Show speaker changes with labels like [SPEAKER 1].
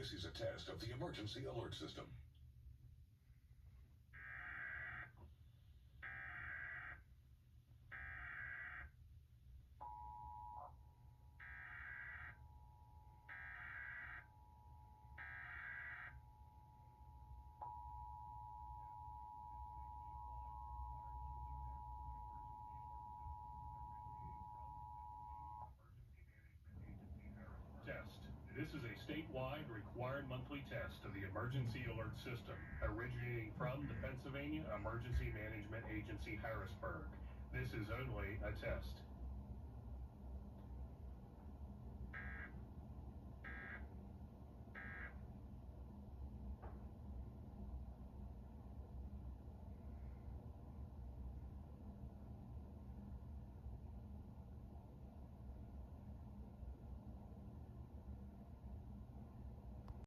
[SPEAKER 1] This is a test of the emergency alert system.
[SPEAKER 2] This is a statewide required monthly test of the emergency alert system, originating from the Pennsylvania Emergency Management Agency, Harrisburg. This is only a test.